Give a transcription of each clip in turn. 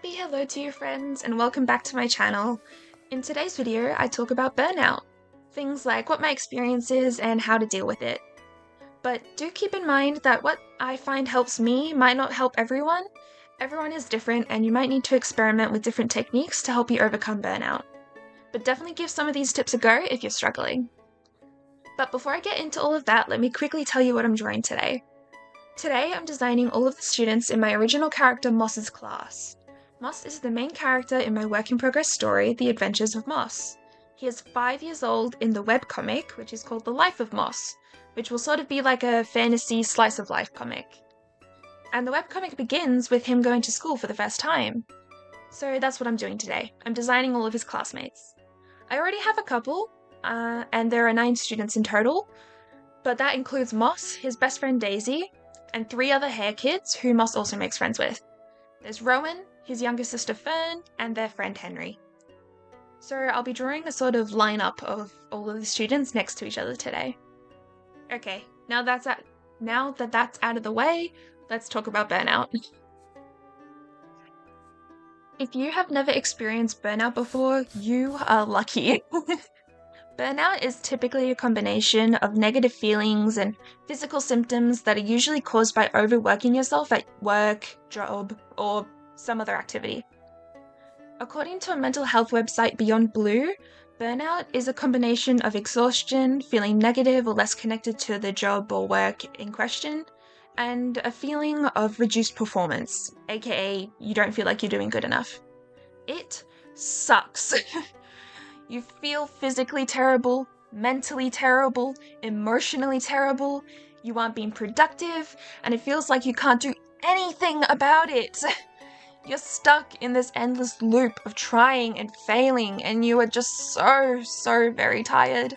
Happy hello to you friends and welcome back to my channel. In today's video I talk about burnout, things like what my experience is and how to deal with it. But do keep in mind that what I find helps me might not help everyone. Everyone is different and you might need to experiment with different techniques to help you overcome burnout. But definitely give some of these tips a go if you're struggling. But before I get into all of that, let me quickly tell you what I'm drawing today. Today I'm designing all of the students in my original character Moss's class. Moss is the main character in my work-in-progress story, The Adventures of Moss. He is 5 years old in the webcomic, which is called The Life of Moss, which will sort of be like a fantasy slice-of-life comic. And the webcomic begins with him going to school for the first time. So that's what I'm doing today. I'm designing all of his classmates. I already have a couple, and there are 9 students in total, but that includes Moss, his best friend Daisy, and 3 other hair kids who Moss also makes friends with. There's Rowan, his younger sister Fern, and their friend Henry. So I'll be drawing a sort of lineup of all of the students next to each other today. Okay, now that that's out of the way, let's talk about burnout. If you have never experienced burnout before, you are lucky. Burnout is typically a combination of negative feelings and physical symptoms that are usually caused by overworking yourself at work, job, or some other activity. According to a mental health website Beyond Blue, burnout is a combination of exhaustion, feeling negative or less connected to the job or work in question, and a feeling of reduced performance, aka you don't feel like you're doing good enough. It sucks. You feel physically terrible, mentally terrible, emotionally terrible, you aren't being productive, and it feels like you can't do anything about it. You're stuck in this endless loop of trying and failing, and you are just so very tired.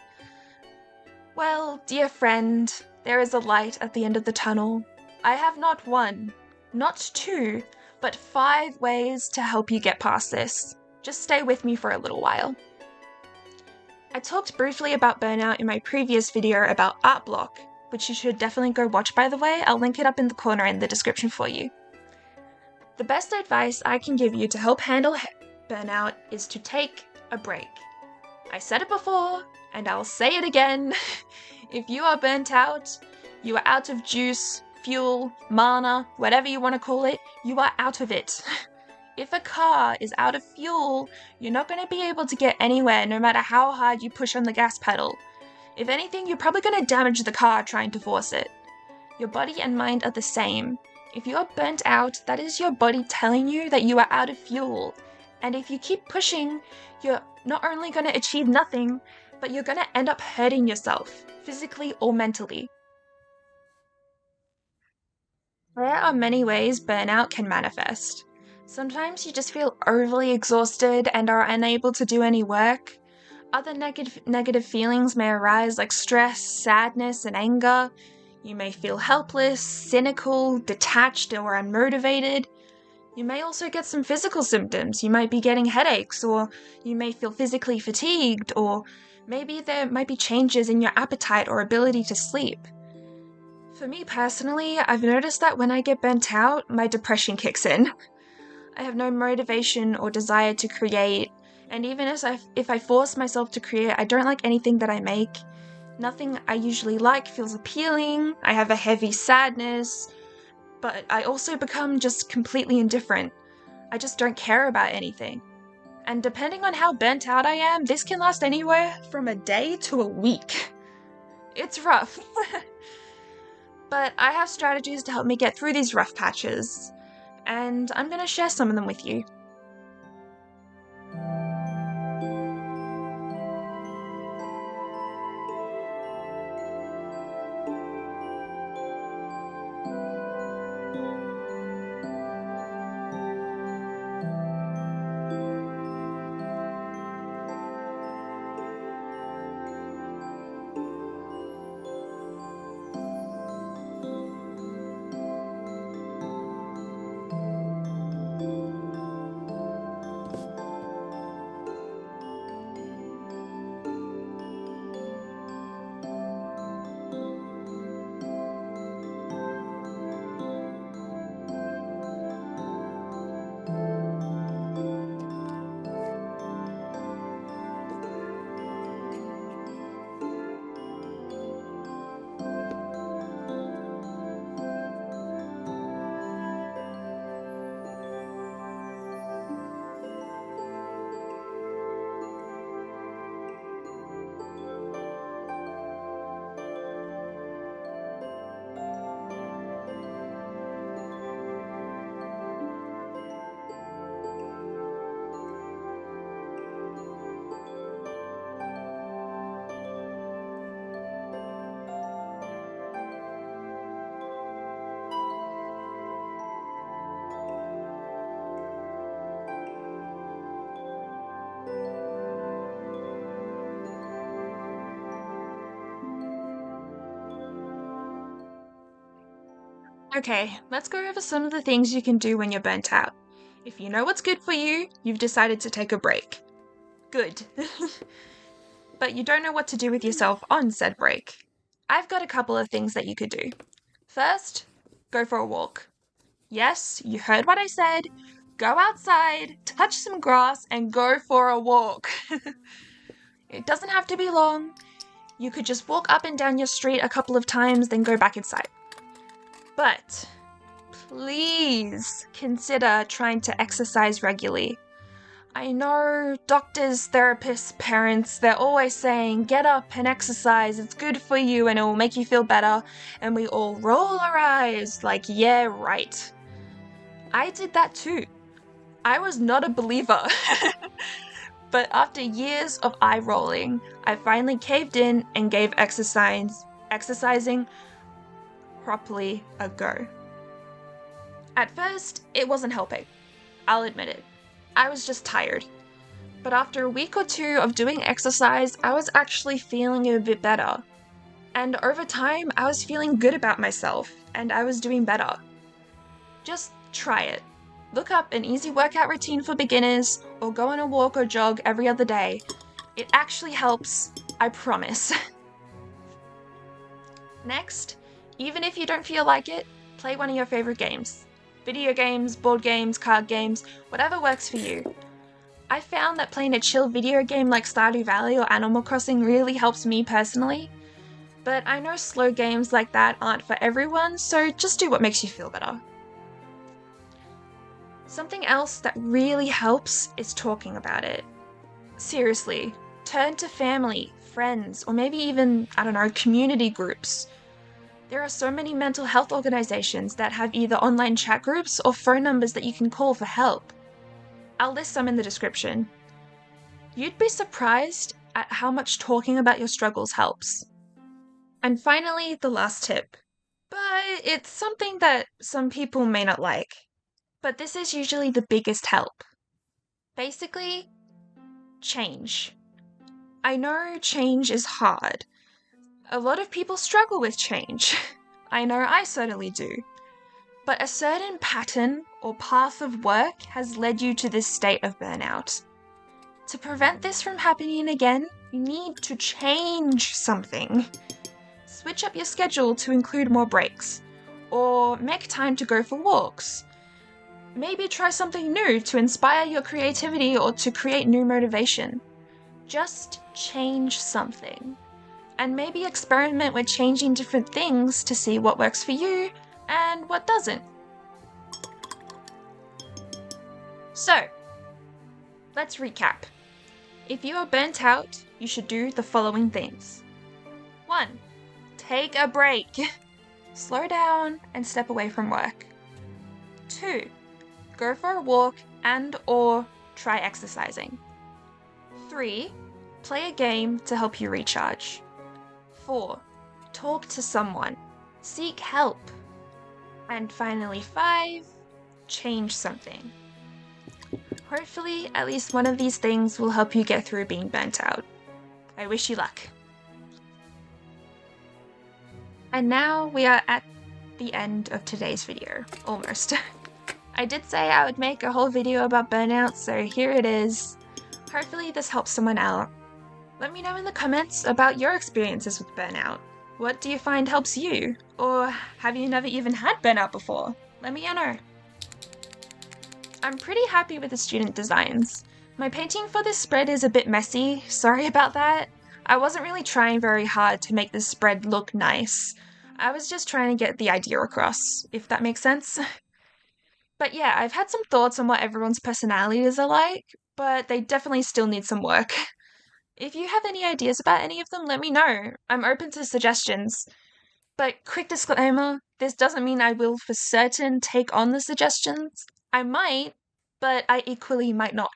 Well, dear friend, there is a light at the end of the tunnel. I have not 1, not 2, but 5 ways to help you get past this. Just stay with me for a little while. I talked briefly about burnout in my previous video about art block, which you should definitely go watch by the way. I'll link it up in the corner in the description for you. The best advice I can give you to help handle burnout is to take a break. I said it before, and I'll say it again. If you are burnt out, you are out of juice, fuel, mana, whatever you want to call it, you are out of it. If a car is out of fuel, you're not going to be able to get anywhere no matter how hard you push on the gas pedal. If anything, you're probably going to damage the car trying to force it. Your body and mind are the same. If you are burnt out, that is your body telling you that you are out of fuel. And if you keep pushing, you're not only going to achieve nothing, but you're going to end up hurting yourself, physically or mentally. There are many ways burnout can manifest. Sometimes you just feel overly exhausted and are unable to do any work. Other negative feelings may arise like stress, sadness, and anger. You may feel helpless, cynical, detached, or unmotivated. You may also get some physical symptoms. You might be getting headaches, or you may feel physically fatigued, or maybe there might be changes in your appetite or ability to sleep. For me personally, I've noticed that when I get burnt out, my depression kicks in. I have no motivation or desire to create, and even if I force myself to create, I don't like anything that I make. Nothing I usually like feels appealing, I have a heavy sadness, but I also become just completely indifferent. I just don't care about anything. And depending on how burnt out I am, this can last anywhere from a day to a week. It's rough. But I have strategies to help me get through these rough patches, and I'm going to share some of them with you. Okay, let's go over some of the things you can do when you're burnt out. If you know what's good for you, you've decided to take a break. Good. But you don't know what to do with yourself on said break. I've got a couple of things that you could do. First, go for a walk. Yes, you heard what I said. Go outside, touch some grass, and go for a walk. It doesn't have to be long. You could just walk up and down your street a couple of times, then go back inside. But please consider trying to exercise regularly. I know doctors, therapists, parents, they're always saying, get up and exercise, it's good for you and it will make you feel better. And we all roll our eyes like, yeah, right. I did that too. I was not a believer. But after years of eye rolling, I finally caved in and gave exercising properly a go. At first, it wasn't helping. I'll admit it. I was just tired. But after a week or two of doing exercise, I was actually feeling a bit better. And over time, I was feeling good about myself, and I was doing better. Just try it. Look up an easy workout routine for beginners, or go on a walk or jog every other day. It actually helps, I promise. Next, even if you don't feel like it, play one of your favorite games. Video games, board games, card games, whatever works for you. I found that playing a chill video game like Stardew Valley or Animal Crossing really helps me personally. But I know slow games like that aren't for everyone, so just do what makes you feel better. Something else that really helps is talking about it. Seriously, turn to family, friends, or maybe even, community groups. There are so many mental health organizations that have either online chat groups or phone numbers that you can call for help. I'll list some in the description. You'd be surprised at how much talking about your struggles helps. And finally, the last tip. But it's something that some people may not like. But this is usually the biggest help. Basically, change. I know change is hard. A lot of people struggle with change. I know I certainly do. But a certain pattern or path of work has led you to this state of burnout. To prevent this from happening again, you need to change something. Switch up your schedule to include more breaks, or make time to go for walks. Maybe try something new to inspire your creativity or to create new motivation. Just change something. And maybe experiment with changing different things to see what works for you and what doesn't. So, let's recap. If you are burnt out, you should do the following things. 1. Take a break. Slow down and step away from work. 2. Go for a walk and/or try exercising. 3. Play a game to help you recharge. 4. Talk to someone. Seek help. And finally 5. Change something. Hopefully, at least one of these things will help you get through being burnt out. I wish you luck. And now we are at the end of today's video. Almost. I did say I would make a whole video about burnout, so here it is. Hopefully this helps someone out. Let me know in the comments about your experiences with burnout. What do you find helps you? Or have you never even had burnout before? Let me know. I'm pretty happy with the student designs. My painting for this spread is a bit messy, sorry about that. I wasn't really trying very hard to make this spread look nice. I was just trying to get the idea across, if that makes sense. But yeah, I've had some thoughts on what everyone's personalities are like, but they definitely still need some work. If you have any ideas about any of them, let me know. I'm open to suggestions. But quick disclaimer, this doesn't mean I will for certain take on the suggestions. I might, but I equally might not.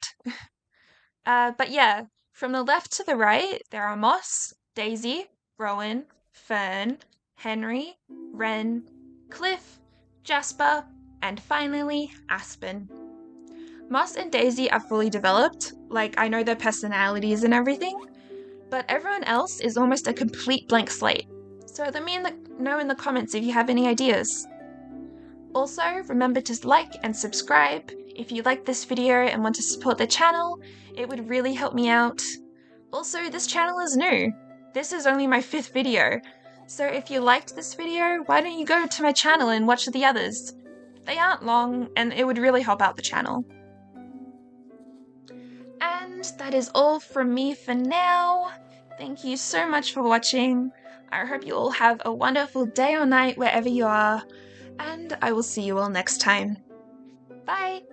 But yeah, from the left to the right, there are Moss, Daisy, Rowan, Fern, Henry, Wren, Cliff, Jasper, and finally, Aspen. Moss and Daisy are fully developed, like I know their personalities and everything, but everyone else is almost a complete blank slate. So let me know in the comments if you have any ideas. Also, remember to like and subscribe if you like this video and want to support the channel. It would really help me out. Also, this channel is new. This is only my 5th video. So if you liked this video, why don't you go to my channel and watch the others? They aren't long, and it would really help out the channel. And that is all from me for now. Thank you so much for watching. I hope you all have a wonderful day or night wherever you are, and I will see you all next time. Bye!